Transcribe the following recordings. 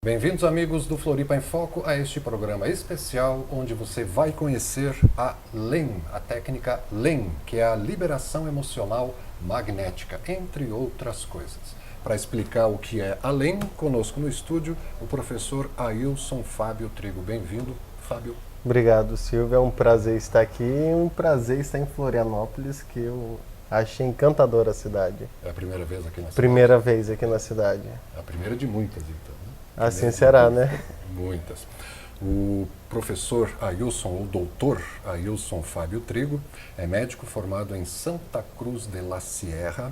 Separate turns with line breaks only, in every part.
Bem-vindos, amigos do Floripa em Foco, a este programa especial onde você vai conhecer a LEM, a técnica LEM, que é a liberação emocional magnética, entre outras coisas. Para explicar o que é a LEM, conosco no estúdio, o professor Ailson Fábio Trigo. Bem-vindo, Fábio.
Obrigado, Silvio. É um prazer estar aqui e um prazer estar em Florianópolis, que eu achei encantadora a cidade.
É a primeira vez aqui na cidade?
Primeira vez aqui na cidade.
É a primeira de muitas, então.
Assim será, né?
Muitas. O professor Ailson, ou doutor Ailson Fábio Trigo, é médico formado em Santa Cruz de la Sierra,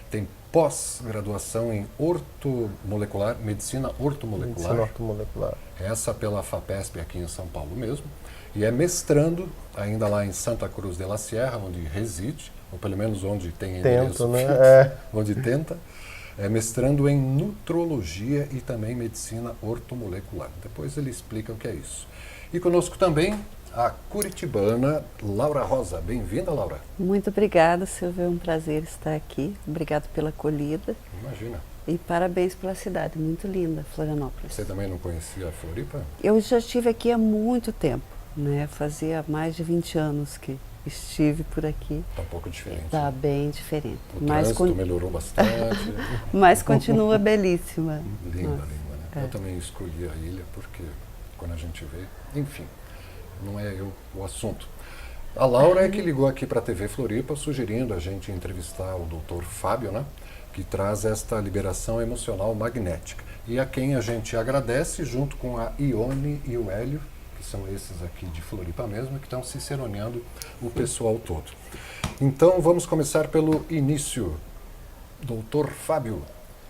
tem pós-graduação em medicina ortomolecular.
Medicina ortomolecular.
Essa pela FAPESP aqui em São Paulo mesmo. E é mestrando ainda lá em Santa Cruz de la Sierra, onde reside, ou pelo menos onde tem endereço
né?
fixo, onde tenta. É mestrando em nutrologia e também medicina ortomolecular. Depois ele explica o que é isso. E conosco também a curitibana Laura Rosa. Bem-vinda, Laura.
Muito obrigada, Silvio. É um prazer estar aqui. Obrigado pela acolhida.
Imagina.
E parabéns pela cidade. Muito linda, Florianópolis.
Você também não conhecia a Floripa?
Eu já estive aqui há muito tempo, né? Fazia mais de 20 anos que estive por aqui.
Está um pouco diferente.
Está bem diferente.
O trânsito melhorou bastante.
Mas continua belíssima.
Linda, linda, né? Eu também escolhi a ilha porque quando a gente vê, enfim, não é o assunto. A Laura é que ligou aqui para a TV Floripa sugerindo a gente entrevistar o doutor Fábio, né? Que traz esta liberação emocional magnética. E a quem a gente agradece, junto com a Ione e o Hélio, que são esses aqui de Floripa mesmo, que estão ciceroneando o pessoal todo. Então, vamos começar pelo início. Doutor Fábio.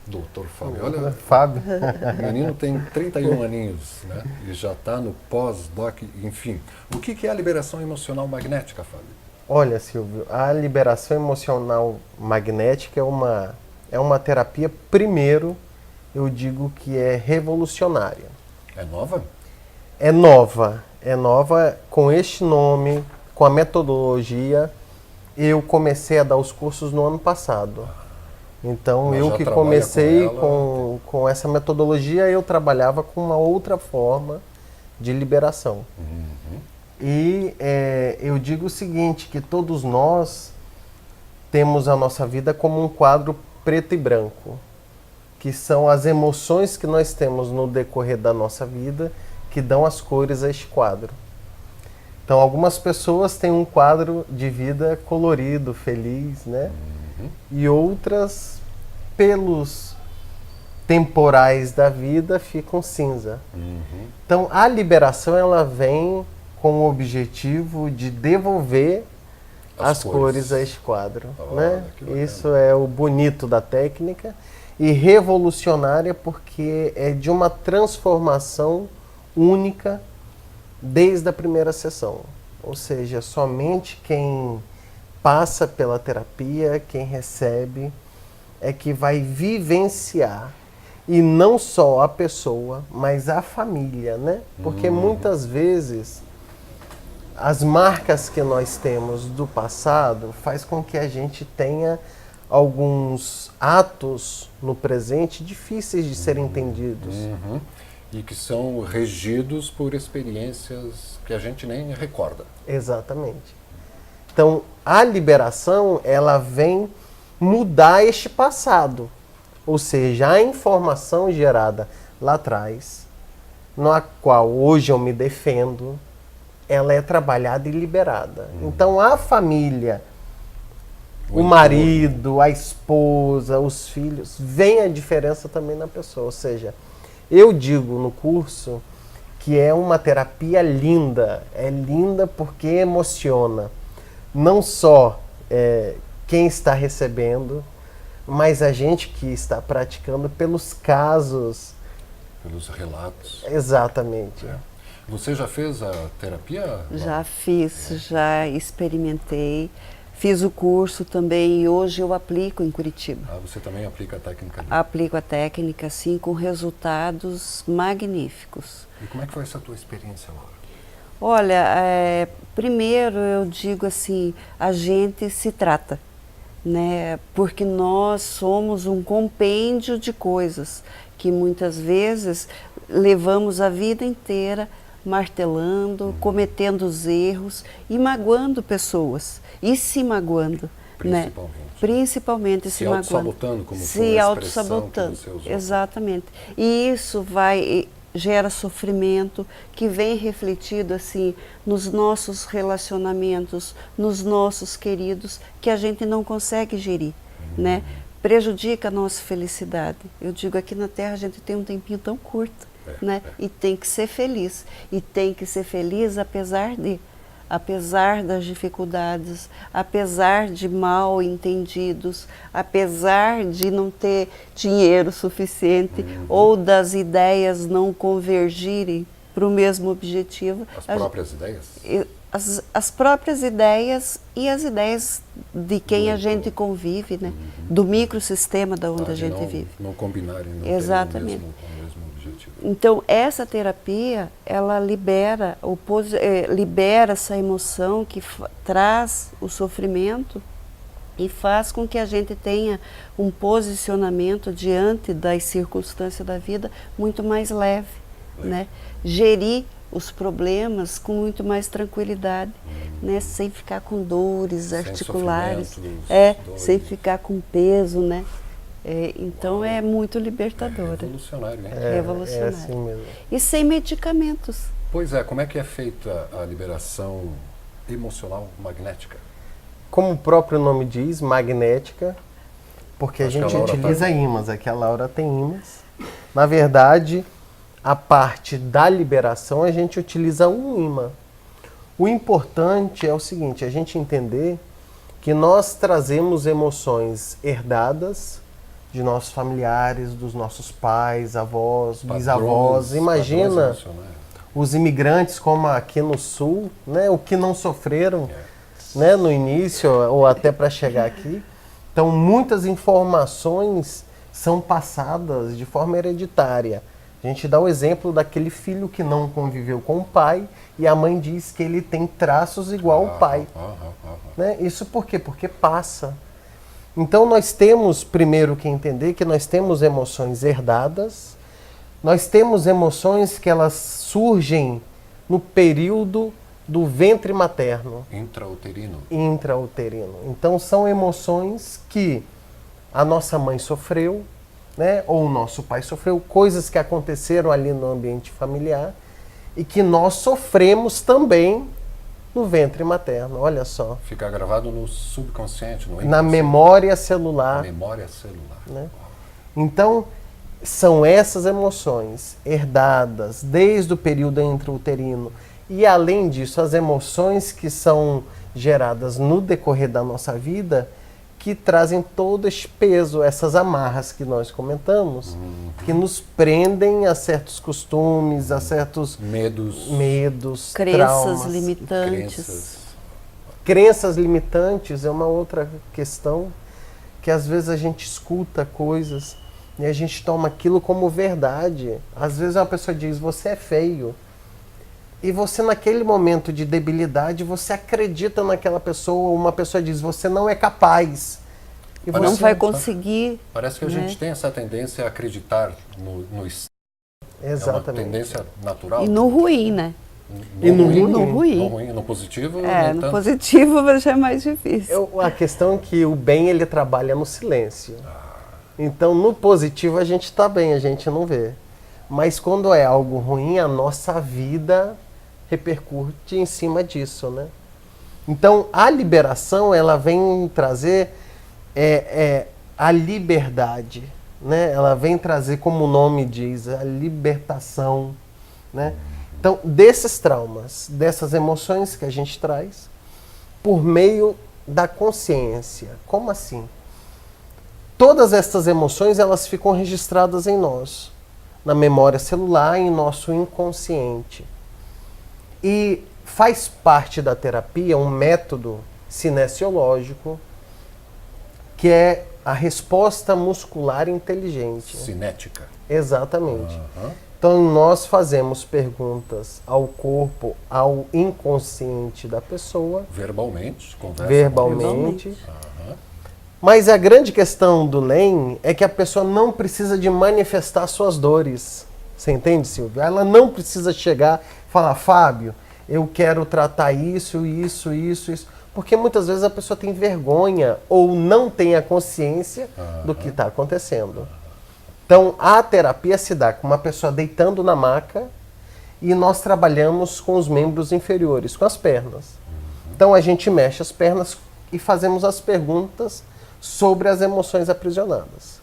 Doutor Fábio, olha,
Fábio.
o menino tem 31 aninhos, né? E já está no pós-doc, enfim. O que é a liberação emocional magnética, Fábio?
Olha, Silvio, a liberação emocional magnética é uma terapia, primeiro, eu digo que é revolucionária.
É nova?
É nova com este nome, com a metodologia. Eu comecei a dar os cursos no ano passado. Então,
Mas
eu
já
que
trabalha
comecei
com
com essa metodologia, eu trabalhava com uma outra forma de liberação.
Uhum.
E eu digo o seguinte, que todos nós temos a nossa vida como um quadro preto e branco, que são as emoções que nós temos no decorrer da nossa vida que dão as cores a este quadro. Então, algumas pessoas têm um quadro de vida colorido, feliz, né?
Uhum.
E outras, pelos temporais da vida, ficam cinza.
Uhum.
Então, a liberação ela vem com o objetivo de devolver as cores a este quadro.
Olha,
né?
que bacana.
Isso é o bonito da técnica. E revolucionária porque é de uma transformação única desde a primeira sessão. Ou seja, somente quem passa pela terapia, quem recebe, é que vai vivenciar. E não só a pessoa, mas a família, né? Porque muitas vezes as marcas que nós temos do passado faz com que a gente tenha alguns atos no presente difíceis de serem entendidos.
Uhum. E que são regidos por experiências que a gente nem recorda.
Exatamente. Então, a liberação, ela vem mudar este passado. Ou seja, a informação gerada lá atrás, na qual hoje eu me defendo, ela é trabalhada e liberada. Então, a família, o marido, a esposa, os filhos, vem a diferença também na pessoa. Ou seja, eu digo no curso que é uma terapia linda. É linda porque emociona. Não só quem está recebendo, mas a gente que está praticando pelos casos.
Pelos relatos.
Exatamente.
Você já fez a terapia?
Já fiz, já experimentei. Fiz o curso também e hoje eu aplico em Curitiba.
Ah, você também aplica a técnica ali?
Aplico a técnica, sim, com resultados magníficos.
E como é que foi essa tua experiência, Laura?
Olha, primeiro eu digo assim, a gente se trata, né? Porque nós somos um compêndio de coisas que muitas vezes levamos a vida inteira martelando, cometendo os erros e magoando pessoas, e se magoando, né? Principalmente se magoando. Se
auto-sabotando, como foi
se
a
auto-sabotando,
expressão que você usou.
Exatamente. E isso gera sofrimento que vem refletido assim nos nossos relacionamentos, nos nossos queridos, que a gente não consegue gerir, né? Prejudica a nossa felicidade. Eu digo, aqui na Terra a gente tem um tempinho tão curto, né? E tem que ser feliz. E tem que ser feliz apesar das dificuldades, apesar de mal entendidos, apesar de não ter dinheiro suficiente ou das ideias não convergirem para o mesmo objetivo.
As próprias ideias?
As próprias ideias e as ideias de quem a gente convive, né? Do microsistema da onde a gente vive.
Não combinarem, não
Exatamente.
terem o mesmo objetivo.
Então, essa terapia, ela libera essa emoção que traz o sofrimento e faz com que a gente tenha um posicionamento diante das circunstâncias da vida muito mais leve, né? Gerir os problemas com muito mais tranquilidade, né? Sem ficar com dores articulares, sem ficar com peso, né? Então é muito libertadora.
É revolucionário, hein?
Revolucionário.
É assim mesmo.
E sem medicamentos.
Pois é, como é que é feita a liberação emocional magnética?
Como o próprio nome diz, magnética, porque a
Acho que
gente
a Laura
utiliza ímãs. Aqui a Laura tem ímãs. Na verdade, a parte da liberação a gente utiliza um ímã. O importante é o seguinte, a gente entender que nós trazemos emoções herdadas de nossos familiares, dos nossos pais, avós, bisavós. Imagina os imigrantes como aqui no Sul, né, o que não sofreram, né, no início ou até para chegar aqui. Então, muitas informações são passadas de forma hereditária. A gente dá o exemplo daquele filho que não conviveu com o pai e a mãe diz que ele tem traços igual ao pai. Né? Isso por quê? Porque passa. Então nós temos primeiro que entender que nós temos emoções herdadas, nós temos emoções que elas surgem no período do ventre materno.
Intrauterino.
Intrauterino. Então são emoções que a nossa mãe sofreu, né, ou o nosso pai sofreu, coisas que aconteceram ali no ambiente familiar e que nós sofremos também no ventre materno, olha só.
Fica gravado no subconsciente, no inconsciente.
Na memória celular.
Na memória celular.
Né? Então, são essas emoções herdadas desde o período intrauterino e, além disso, as emoções que são geradas no decorrer da nossa vida que trazem todo esse peso, essas amarras que nós comentamos, que nos prendem a certos costumes, a certos medos,
crenças
traumas,
limitantes.
Crenças limitantes é uma outra questão que às vezes a gente escuta coisas e a gente toma aquilo como verdade. Às vezes uma pessoa diz, você é feio. E você, naquele momento de debilidade, você acredita naquela pessoa, uma pessoa diz, você não é capaz.
E você não vai conseguir.
Parece que a gente tem essa tendência a acreditar no
Exatamente.
É uma tendência natural.
E no ruim, né?
No ruim. No positivo,
no positivo já é mais difícil.
A questão é que o bem, ele trabalha no silêncio. Então, no positivo, a gente está bem, a gente não vê. Mas quando é algo ruim, a nossa vida repercute em cima disso, né? Então, a liberação, ela vem trazer a liberdade, né? Ela vem trazer, como o nome diz, a libertação, né? Então, desses traumas, dessas emoções que a gente traz, por meio da consciência. Como assim? Todas essas emoções, elas ficam registradas em nós, na memória celular, em nosso inconsciente. E faz parte da terapia um método cinesiológico, que é a resposta muscular inteligente.
Cinética.
Exatamente. Então nós fazemos perguntas ao corpo, ao inconsciente da pessoa.
Verbalmente.
Verbalmente. Mas a grande questão do LEM é que a pessoa não precisa de manifestar suas dores. Você entende, Silvio? Ela não precisa chegar e falar, Fábio, eu quero tratar isso, isso, isso, isso. Porque muitas vezes a pessoa tem vergonha ou não tem a consciência do que está acontecendo. Então, a terapia se dá com uma pessoa deitando na maca e nós trabalhamos com os membros inferiores, com as pernas. Então, a gente mexe as pernas e fazemos as perguntas sobre as emoções aprisionadas.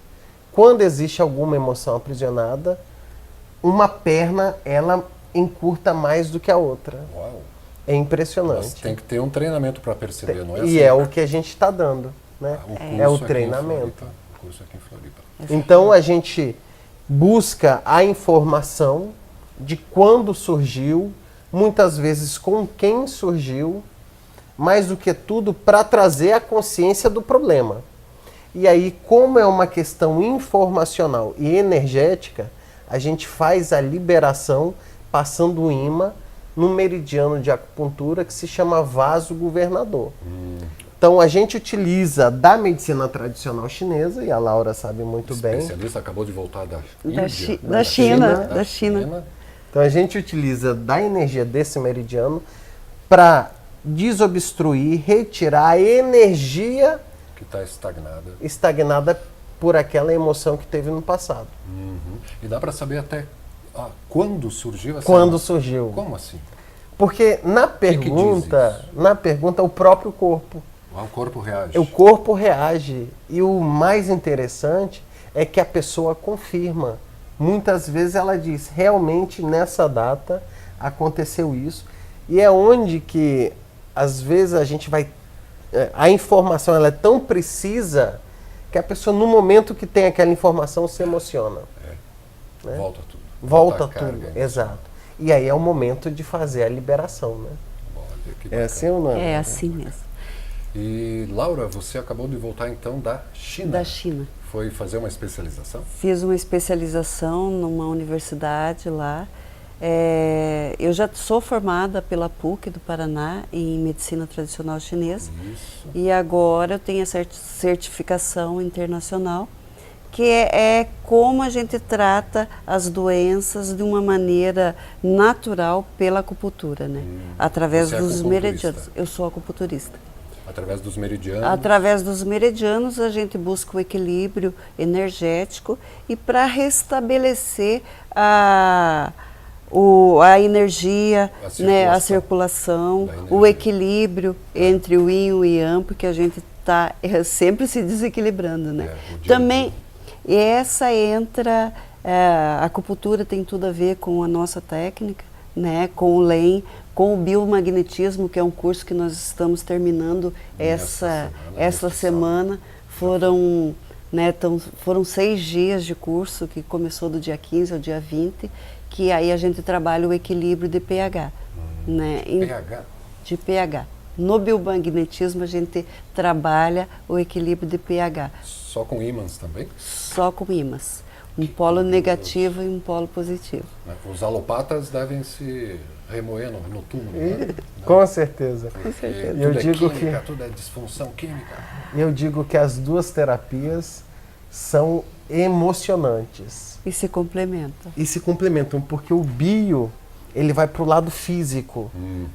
Quando existe alguma emoção aprisionada, uma perna, ela encurta mais do que a outra.
Uau.
É impressionante.
Mas tem que ter um treinamento para perceber, não é assim?
E é o que a gente está dando, né? É o
curso
treinamento.
O curso aqui em Floripa.
Então a gente busca a informação de quando surgiu, muitas vezes com quem surgiu, mais do que tudo para trazer a consciência do problema. E aí, como é uma questão informacional e energética, a gente faz a liberação passando o ímã num meridiano de acupuntura que se chama vaso governador. Então a gente utiliza da medicina tradicional chinesa, e a Laura sabe muito bem.
Especialista acabou de voltar da Índia,
da China.
Então a gente utiliza da energia desse meridiano para desobstruir, retirar a energia
que está
estagnada por aquela emoção que teve no passado.
E dá para saber até quando surgiu essa
Quando
emoção?
surgiu.
Como assim?
Porque na pergunta, o próprio corpo.
O corpo reage.
O corpo reage. E o mais interessante é que a pessoa confirma. Muitas vezes ela diz, realmente nessa data aconteceu isso. E é onde que, às vezes, a gente vai... A informação ela é tão precisa que a pessoa, no momento que tem aquela informação, se emociona. Né?
Volta tudo.
Volta tudo, exato. E aí é o momento de fazer a liberação, né?
Olha, que
É
bacana.
assim ou não?
É assim mesmo.
E, Laura, você acabou de voltar, então, da China.
Da China.
Foi fazer uma especialização?
Fiz uma especialização numa universidade lá. Eu já sou formada pela PUC do Paraná em Medicina Tradicional Chinesa.
Isso.
E agora eu tenho a certificação internacional, que é como a gente trata as doenças de uma maneira natural pela acupuntura, né? Através
Você é
dos
acupunturista?
meridianos. Eu sou acupunturista.
Através dos meridianos?
Através dos meridianos a gente busca o equilíbrio energético e para restabelecer a energia, né, a circulação, o equilíbrio entre o yin e o yang, porque a gente está sempre se desequilibrando, né? Também essa entra, a acupuntura tem tudo a ver com a nossa técnica, né, com o LEM, com o biomagnetismo, que é um curso que nós estamos terminando essa semana. Foram 6 dias de curso, que começou do dia 15 ao dia 20, que aí a gente trabalha o equilíbrio de pH. Né?
pH?
De pH. No biomagnetismo a gente trabalha o equilíbrio de pH.
Só com ímãs também?
Só com ímãs. Um polo negativo e um polo positivo.
Os alopatas devem se remoer no túmulo, né?
Com certeza.
Tudo é química, tudo é disfunção química.
Eu digo que as duas terapias são emocionantes.
E se complementam.
E se complementam, porque o bio, ele vai para o lado físico,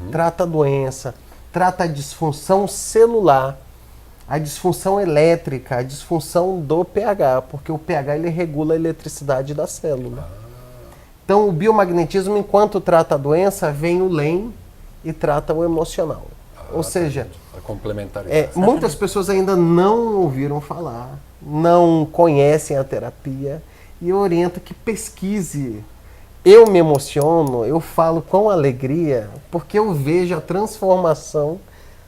trata a doença, trata a disfunção celular, a disfunção elétrica, a disfunção do pH, porque o pH ele regula a eletricidade da célula. Então o biomagnetismo, enquanto trata a doença, vem o LEM e trata o emocional. Ou seja,
a complementaridade.
muitas pessoas ainda não ouviram falar, não conhecem a terapia, e eu oriento que pesquise. Eu me emociono, eu falo com alegria, porque eu vejo a transformação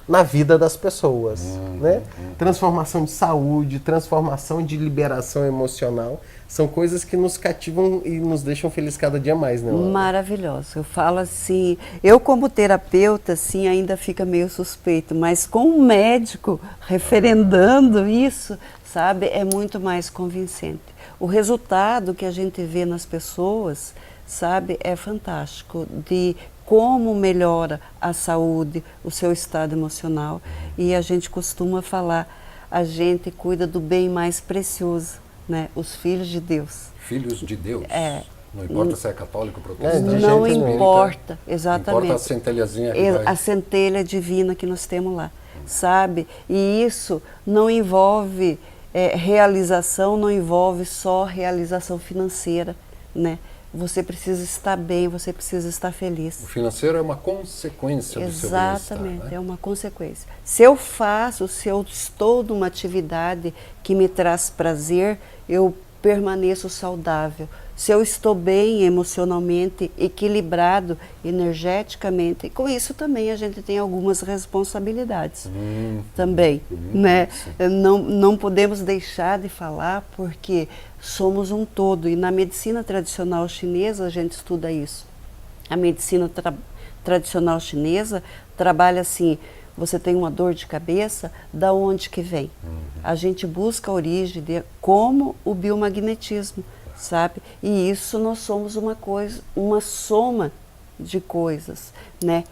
na vida das pessoas, né? Transformação de saúde, transformação de liberação emocional, são coisas que nos cativam e nos deixam felizes cada dia mais, né?
Maravilhoso. Eu falo assim, eu como terapeuta, assim, ainda fica meio suspeito, mas com um médico referendando isso, sabe, é muito mais convincente. O resultado que a gente vê nas pessoas, sabe, é fantástico, de como melhora a saúde, o seu estado emocional. E a gente costuma falar, a gente cuida do bem mais precioso, né? Os filhos de Deus.
Filhos de Deus.
É.
Não importa se é católico, protestante,
Não
espírita,
importa, exatamente.
Importa a centelhazinha que vai...
A centelha divina que nós temos lá, sabe? E isso não envolve realização, não envolve só realização financeira, né? Você precisa estar bem, você precisa estar feliz.
O financeiro é uma consequência do seu bem-estar,
Exatamente,
né?
é uma consequência. Se eu estou numa atividade que me traz prazer, eu permaneço saudável. Se eu estou bem emocionalmente, equilibrado, energeticamente, com isso também a gente tem algumas responsabilidades também, né? Não podemos deixar de falar porque somos um todo e na medicina tradicional chinesa a gente estuda isso. A medicina tradicional chinesa trabalha assim, você tem uma dor de cabeça, da onde que vem? A gente busca a origem de como o biomagnetismo, sabe? E isso nós somos uma soma de coisas, né?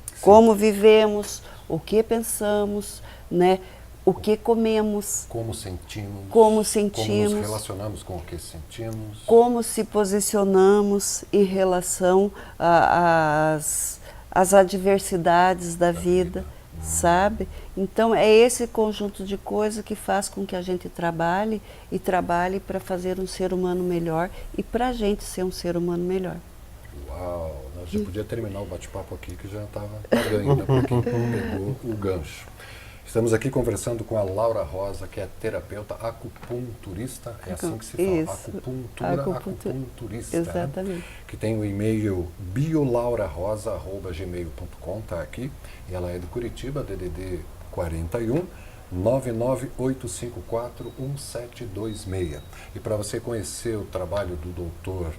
Sim. Como vivemos, o que pensamos, né? O que comemos,
como sentimos,
como
nos relacionamos com o que sentimos,
como se posicionamos em relação às adversidades da vida. Sabe? Então é esse conjunto de coisas que faz com que a gente trabalhe para fazer um ser humano melhor e para a gente ser um ser humano melhor.
Uau! Nós já podia terminar o bate-papo aqui que já estava ganhando, né, para quem pegou o gancho. Estamos aqui conversando com a Laura Rosa, que é terapeuta acupunturista, é assim que se fala, acupunturista,
exatamente.
Né? Que tem o e-mail biolaurarosa@gmail.com, tá aqui, e ela é de Curitiba, DDD 41 998541726. E para você conhecer o trabalho do doutor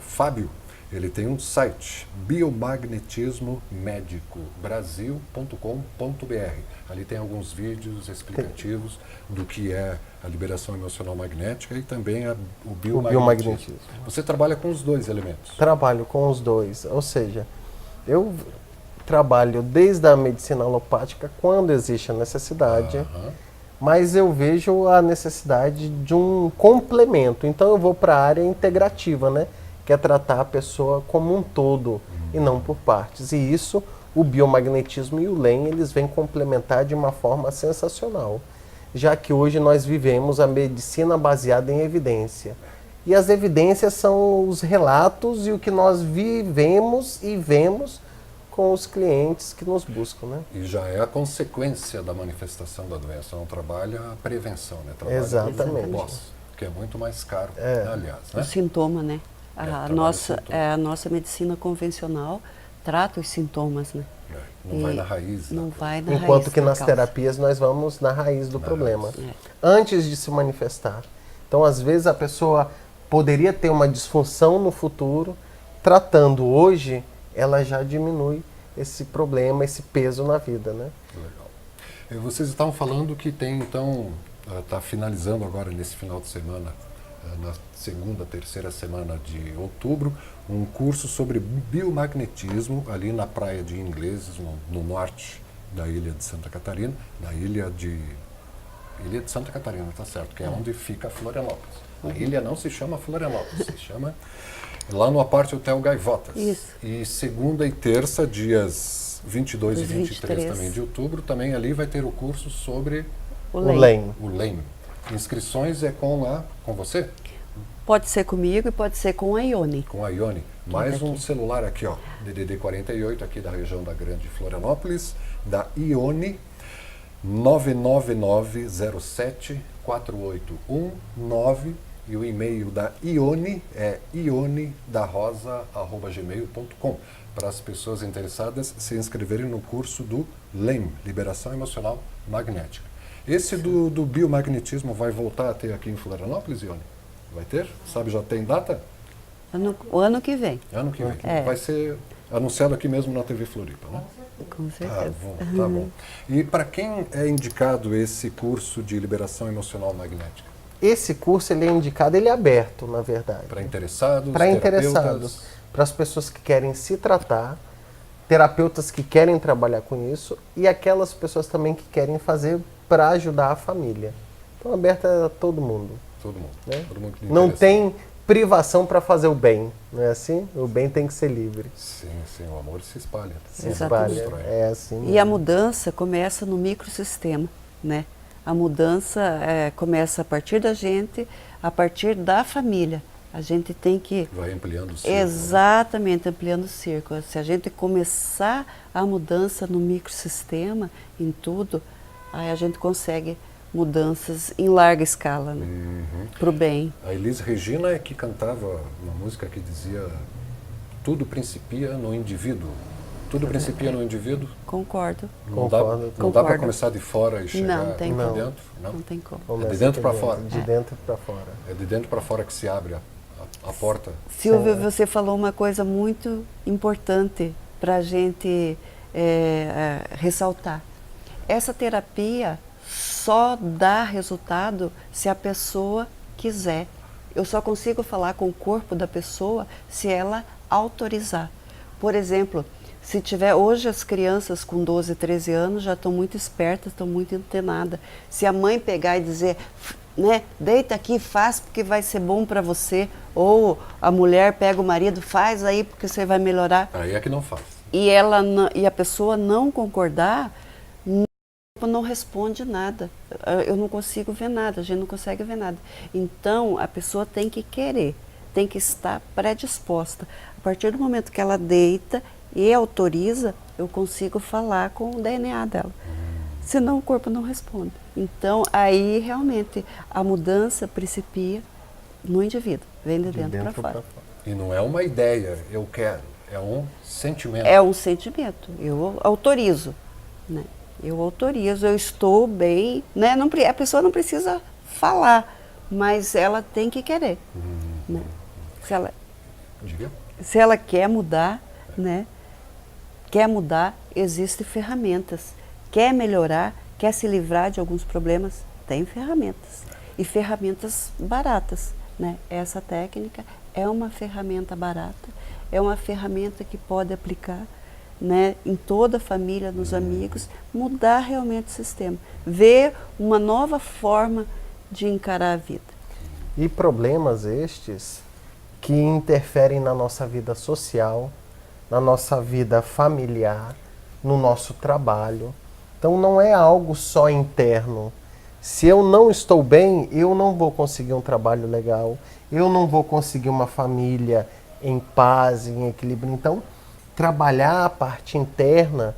Fábio, ele tem um site, biomagnetismomédicobrasil.com.br. Ali tem alguns vídeos explicativos do que é a liberação emocional magnética e também o biomagnetismo. Você trabalha com os dois elementos?
Trabalho com os dois, ou seja, eu trabalho desde a medicina alopática quando existe a necessidade, mas eu vejo a necessidade de um complemento. Então eu vou para a área integrativa, né? Que é tratar a pessoa como um todo e não por partes. E isso, o biomagnetismo e o LEM, eles vêm complementar de uma forma sensacional, já que hoje nós vivemos a medicina baseada em evidência. E as evidências são os relatos e o que nós vivemos e vemos com os clientes que nos buscam, né?
E já é a consequência da manifestação da doença, não trabalha a prevenção, né? Trabalha
exatamente.
O pós, que é muito mais caro, aliás. Né?
O sintoma, né? A nossa medicina convencional trata os sintomas, né?
Não vai na raiz.
Não vai na
Enquanto
raiz
que nas
causa.
terapias nós vamos na raiz do problema, antes de se manifestar. Então, às vezes, a pessoa poderia ter uma disfunção no futuro, tratando hoje, ela já diminui esse problema, esse peso na vida, né?
Legal. Vocês estavam falando que tem, então, está finalizando agora nesse final de semana, na segunda, terceira semana de outubro, um curso sobre biomagnetismo ali na praia de Ingleses, no norte da ilha de Santa Catarina, da ilha de Santa Catarina, tá certo, que é onde fica Florianópolis. A ilha não se chama Florianópolis, se chama lá no Aparte Hotel Gaivotas.
Isso.
E segunda e terça, dias 22 e 23 também de outubro, também ali vai ter o curso sobre
o LEM.
O LEM. Inscrições é com você?
Pode ser comigo e pode ser com a Ione.
Com a Ione. Mais um celular aqui, ó, DDD 48, aqui da região da Grande Florianópolis, da Ione, 999074819, e o e-mail da Ione é ionedarosa@gmail.com, para as pessoas interessadas se inscreverem no curso do LEM, Liberação Emocional Magnética. Esse do biomagnetismo vai voltar a ter aqui em Florianópolis, Ione? Vai ter? Sabe, já tem data?
O ano que vem.
Ano que vem. Vai ser anunciado aqui mesmo na TV Floripa, né?
Com certeza.
Tá bom. E para quem é indicado esse curso de liberação emocional magnética?
Esse curso ele é indicado, ele é aberto, na verdade.
Para interessados?
Para interessados, para as pessoas que querem se tratar, terapeutas que querem trabalhar com isso e aquelas pessoas também que querem fazer para ajudar a família. Então, aberta a todo mundo.
Todo mundo.
Né?
Todo mundo
Não tem privação para fazer o bem, não é assim? O bem tem que ser livre.
Sim, sim, o amor se espalha.
Se
Exatamente.
espalha, é assim.
E a mudança começa no microsistema, né? A mudança começa a partir da gente, a partir da família. A gente tem que...
Vai ampliando o círculo.
Exatamente, ampliando o círculo. Se a gente começar a mudança no microsistema, em tudo, aí a gente consegue mudanças em larga escala, né? Para o bem.
A Elis Regina é que cantava uma música que dizia: tudo principia no indivíduo. Tudo principia no indivíduo.
Concordo.
Não dá
Concordo.
para começar de fora e chegar
Não tem
para
como.
dentro?
Não tem como.
É de dentro para fora.
De dentro para fora.
É de dentro para fora que se abre a porta.
Silvio, você falou uma coisa muito importante para a gente ressaltar. Essa terapia só dá resultado se a pessoa quiser. Eu só consigo falar com o corpo da pessoa se ela autorizar. Por exemplo, se tiver hoje as crianças com 12, 13 anos já estão muito espertas, estão muito antenadas. Se a mãe pegar e dizer, né, deita aqui, faz porque vai ser bom para você, ou a mulher pega o marido, faz aí porque você vai melhorar.
Aí é que não faz.
E a pessoa não concordar, não responde nada. Eu não consigo ver nada, a gente não consegue ver nada. Então, a pessoa tem que querer, tem que estar predisposta. A partir do momento que ela deita e autoriza, eu consigo falar com o DNA dela. Senão o corpo não responde. Então, aí realmente a mudança principia no indivíduo, vem de dentro para fora.
E não é uma ideia, eu quero, é um sentimento.
É um sentimento, eu autorizo, né? Eu autorizo, eu estou bem, né? Não, a pessoa não precisa falar, mas ela tem que querer, né? Se ela quer mudar, né? Quer mudar, existem ferramentas. Quer melhorar, quer se livrar de alguns problemas, tem ferramentas. E ferramentas baratas, né? Essa técnica é uma ferramenta barata, é uma ferramenta que pode aplicar, né, em toda a família, nos amigos, mudar realmente o sistema. Ver uma nova forma de encarar a vida.
E problemas estes que interferem na nossa vida social, na nossa vida familiar, no nosso trabalho. Então não é algo só interno. Se eu não estou bem, eu não vou conseguir um trabalho legal, eu não vou conseguir uma família em paz, em equilíbrio. Então, trabalhar a parte interna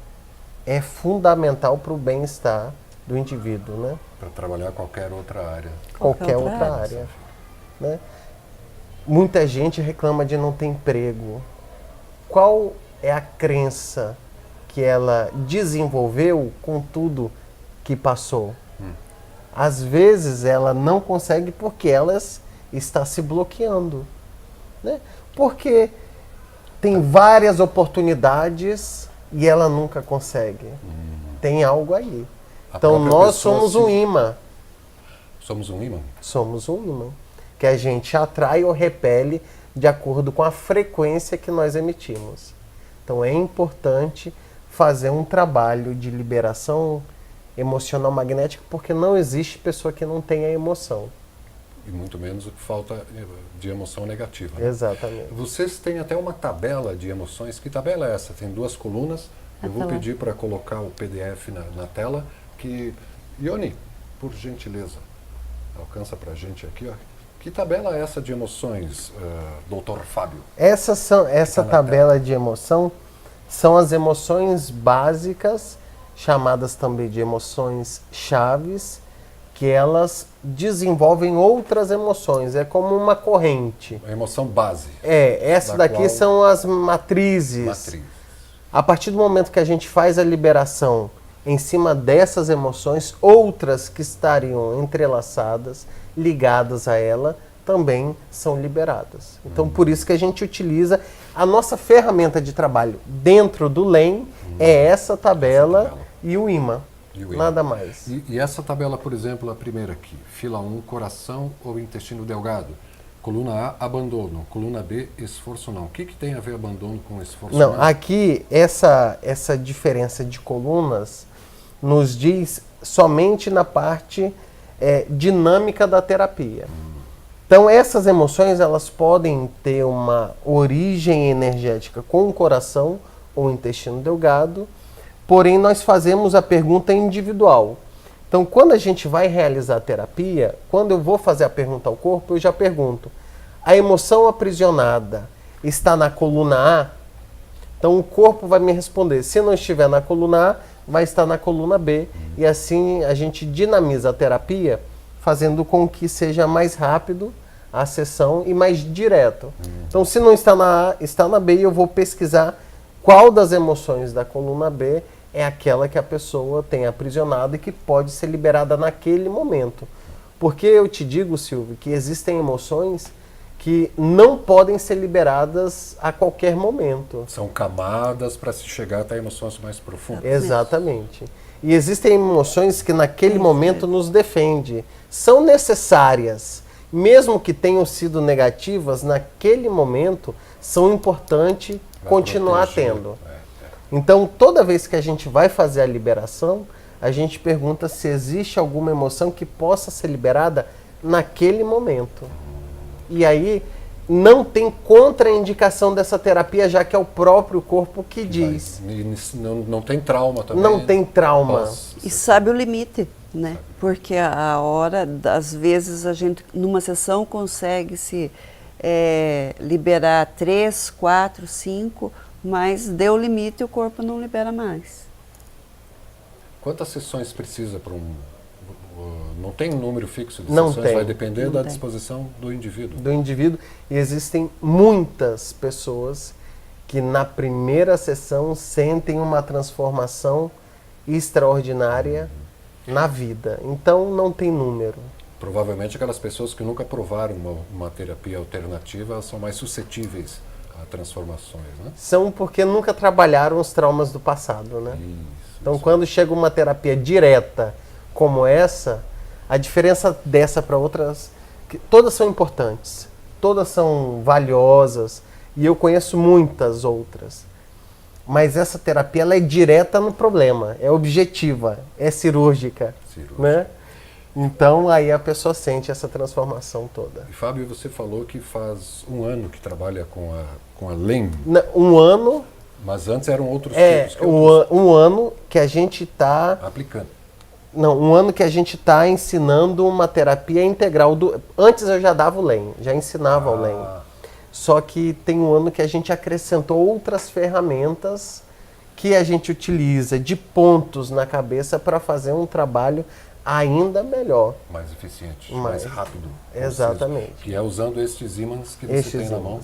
é fundamental para o bem-estar do indivíduo, né?
Para trabalhar qualquer outra área.
Qualquer outra área. Né? Muita gente reclama de não ter emprego. Qual é a crença que ela desenvolveu com tudo que passou? Às vezes ela não consegue porque ela está se bloqueando. Né? Porque tem várias oportunidades e ela nunca consegue. Tem algo aí. Então nós somos um imã.
Somos um imã?
Somos um imã. Que a gente atrai ou repele de acordo com a frequência que nós emitimos. Então é importante fazer um trabalho de liberação emocional magnética, porque não existe pessoa que não tenha emoção.
E muito menos falta de emoção negativa. Né?
Exatamente.
Vocês têm até uma tabela de emoções. Que tabela é essa? Tem 2 colunas. Eu vou pedir para colocar o PDF na tela. Ione, por gentileza, alcança para a gente aqui. Ó. Que tabela é essa de emoções, doutor Fábio?
Essa tabela de emoção são as emoções básicas, chamadas também de emoções chaves, que elas desenvolvem outras emoções. É como uma corrente.
A emoção base.
Essa daqui são as matrizes. A partir do momento que a gente faz a liberação em cima dessas emoções, outras que estariam entrelaçadas, ligadas a ela, também são liberadas. Então, por isso que a gente utiliza a nossa ferramenta de trabalho dentro do LEM, é essa tabela e o imã. Nada mais.
E essa tabela, por exemplo, a primeira aqui, fila 1, coração ou intestino delgado. Coluna A, abandono. Coluna B, esforço não. O que tem a ver abandono com esforço não?
Aqui, essa diferença de colunas nos diz somente na parte dinâmica da terapia. Então essas emoções elas podem ter uma origem energética com o coração ou o intestino delgado, porém nós fazemos a pergunta individual. Então quando a gente vai realizar a terapia, quando eu vou fazer a pergunta ao corpo, eu já pergunto: a emoção aprisionada está na coluna A? Então o corpo vai me responder. Se não estiver na coluna A, vai estar na coluna B. E assim a gente dinamiza a terapia, fazendo com que seja mais rápido a sessão e mais direto. Então se não está na A, está na B, e eu vou pesquisar qual das emoções da coluna B é aquela que a pessoa tem aprisionado e que pode ser liberada naquele momento. Porque eu te digo, Silvio, que existem emoções que não podem ser liberadas a qualquer momento.
São camadas para se chegar até emoções mais profundas.
Exatamente. E existem emoções que naquele momento nos defendem. São necessárias. Mesmo que tenham sido negativas, naquele momento são importantes continuar tendo. Então, toda vez que a gente vai fazer a liberação, a gente pergunta se existe alguma emoção que possa ser liberada naquele momento. E aí, não tem contraindicação dessa terapia, já que é o próprio corpo que diz.
Não tem trauma também.
Não tem trauma.
E sabe o limite, né? Porque a hora, às vezes, a gente, numa sessão, consegue se liberar 3, 4, 5, mas deu o limite e o corpo não libera mais.
Quantas sessões precisa para não tem um número fixo de
Não
sessões,
tem.
vai depender
Não
da
tem.
disposição do indivíduo.
Do indivíduo. E existem muitas pessoas que na primeira sessão sentem uma transformação extraordinária na vida. Então não tem número.
Provavelmente aquelas pessoas que nunca provaram uma terapia alternativa, elas são mais suscetíveis a transformações, né?
São porque nunca trabalharam os traumas do passado, né?
Isso,
Então
isso.
quando chega uma terapia direta como essa, a diferença dessa para outras, que todas são importantes, todas são valiosas, e eu conheço muitas outras. Mas essa terapia ela é direta no problema, é objetiva, é cirúrgica. Né? Então aí a pessoa sente essa transformação toda.
E, Fábio, você falou que faz um ano que trabalha com a LEM,
Um ano,
mas antes eram outros tipos que
um ano que a gente está...
aplicando.
Não, um ano que a gente está ensinando uma terapia integral. Antes eu já dava o LEM, já ensinava o LEM. Só que tem um ano que a gente acrescentou outras ferramentas que a gente utiliza de pontos na cabeça para fazer um trabalho ainda melhor.
Mais eficiente, mais rápido.
Exatamente.
Que é usando estes ímãs que você tem na mão.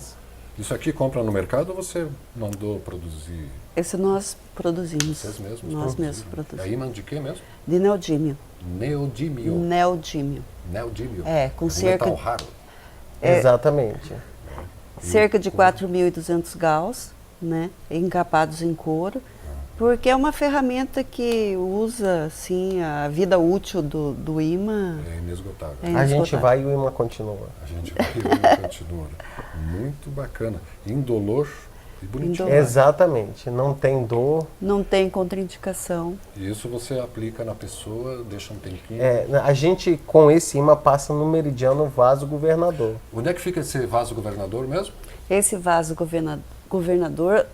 Isso aqui compra no mercado ou você mandou produzir?
Esse nós produzimos.
Vocês mesmos?
Nós mesmos produzimos.
É ímã de quê mesmo?
De neodímio.
Neodímio.
Neodímio.
Neodímio.
Com
um
cerca...
metal raro.
Exatamente.
Cerca de 4.200 gauss, né? Encapados em couro. Porque é uma ferramenta que usa, assim, a vida útil do imã.
É inesgotável.
A gente vai e o imã continua.
A gente vai e o imã continua. Muito bacana. Indolor e bonitinho.
Indolor.
Exatamente. Não tem dor.
Não tem contraindicação.
E isso você aplica na pessoa, deixa um tempinho.
A gente, com esse imã, passa no meridiano vaso governador.
Onde é que fica esse vaso governador mesmo?
Esse vaso governador,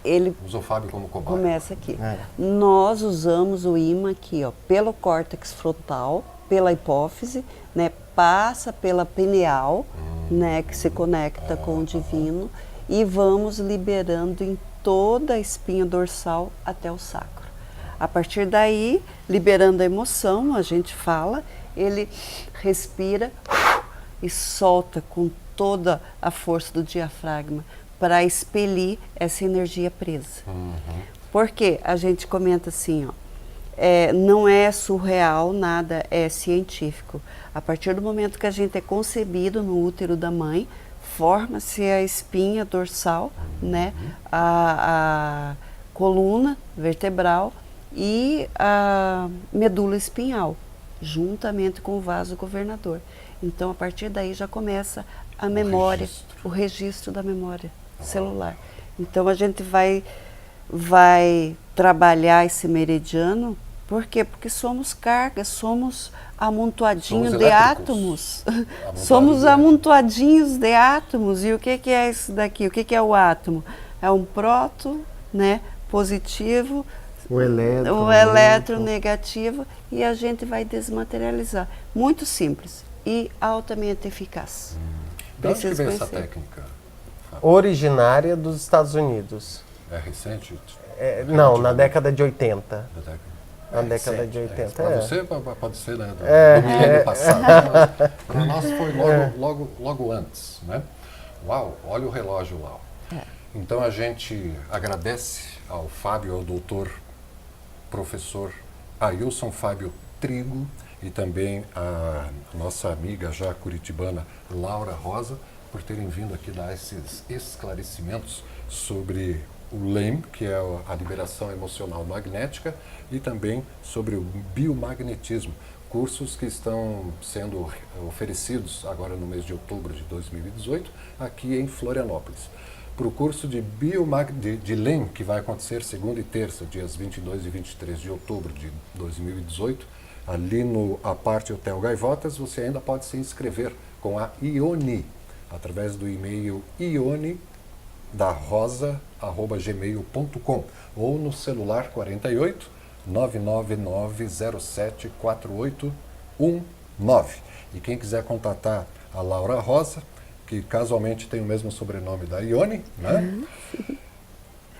ele
Usa o Fábio como cobaia.
começa aqui. Nós usamos o imã aqui, ó, pelo córtex frontal, pela hipófise, né, passa pela pineal, né, que se conecta com o divino, e vamos liberando em toda a espinha dorsal até o sacro. A partir daí, liberando a emoção, a gente fala, ele respira e solta com toda a força do diafragma para expelir essa energia presa. Porque a gente comenta assim, ó, não é surreal, nada é científico. A partir do momento que a gente é concebido no útero da mãe, forma-se a espinha dorsal, né, a coluna vertebral e a medula espinhal, juntamente com o vaso governador. Então, a partir daí já começa a memória, o registro da memória celular. Então, a gente vai trabalhar esse meridiano Por quê? Porque somos cargas, somos amontoadinhos
Somos
de
elétricos.
átomos.
Amontoados
Somos
de átomos.
amontoadinhos de átomos. E o que é isso daqui? O que é o átomo? É um próton, né, positivo,
O elétron,
o elétron negativo, e a gente vai desmaterializar. Muito simples e altamente eficaz.
De onde que
Precisa
veio essa
conhecer.
técnica?
Originária dos Estados Unidos.
É recente?
Não, na década de 80.
Da década.
Na década
recente,
de 80,
Para
é.
você pode ser, né, do milênio passado. Para nós foi logo antes, né? Uau, olha o relógio lá. Então a gente agradece ao Fábio, ao doutor professor Ailson Fábio Trigo, e também a nossa amiga já curitibana Laura Rosa, por terem vindo aqui dar esses esclarecimentos sobre o LEM, que é a liberação emocional magnética, e também sobre o biomagnetismo, cursos que estão sendo oferecidos agora no mês de outubro de 2018, aqui em Florianópolis. Para o curso de LEM, que vai acontecer segunda e terça, dias 22 e 23 de outubro de 2018, ali no Aparte Hotel Gaivotas, você ainda pode se inscrever com a Ione, através do e-mail ione@gmail.com ou no celular 48 99907 4819. E quem quiser contatar a Laura Rosa, que casualmente tem o mesmo sobrenome da Ione, né?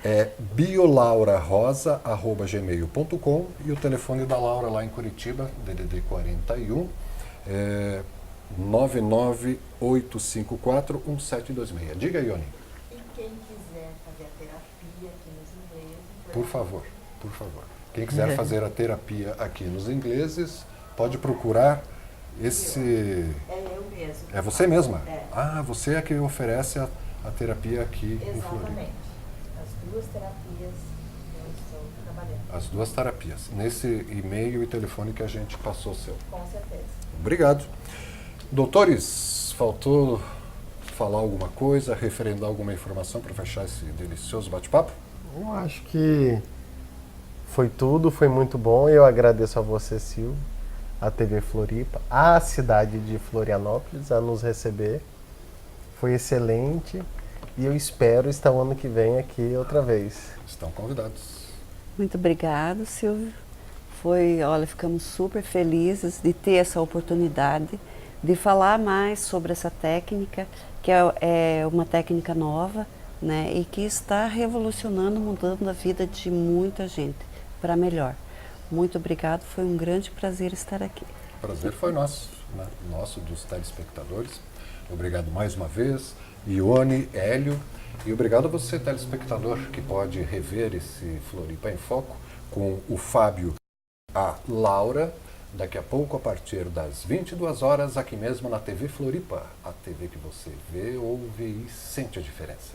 É biolaurarosa@gmail.com, e o telefone da Laura lá em Curitiba, DDD 41, 998541726. Diga, Ione.
E quem quiser fazer a terapia aqui nos ingleses...
Por favor. Quem quiser fazer a terapia aqui nos ingleses, pode procurar esse...
É eu mesmo.
É você mesma?
É.
Ah, você é que oferece a terapia aqui em Floripa.
Exatamente. As duas terapias eu estou trabalhando.
As duas terapias. Nesse e-mail e telefone que a gente passou seu.
Com certeza.
Obrigado. Doutores, faltou falar alguma coisa, referendar alguma informação para fechar esse delicioso bate-papo?
Eu acho que foi tudo, foi muito bom. Eu agradeço a você, Silvio, a TV Floripa, a cidade de Florianópolis, a nos receber. Foi excelente e eu espero estar o ano que vem aqui outra vez.
Estão convidados.
Muito obrigado, Silvio. Olha, ficamos super felizes de ter essa oportunidade de falar mais sobre essa técnica, que é uma técnica nova, né, e que está revolucionando, mudando a vida de muita gente para melhor. Muito obrigado, foi um grande prazer estar aqui.
O prazer foi nosso, né? Nosso, dos telespectadores. Obrigado mais uma vez, Ione, Hélio, e obrigado a você, telespectador, que pode rever esse Floripa em Foco com o Fábio, a Laura, daqui a pouco, a partir das 22 horas, aqui mesmo na TV Floripa, a TV que você vê, ouve e sente a diferença.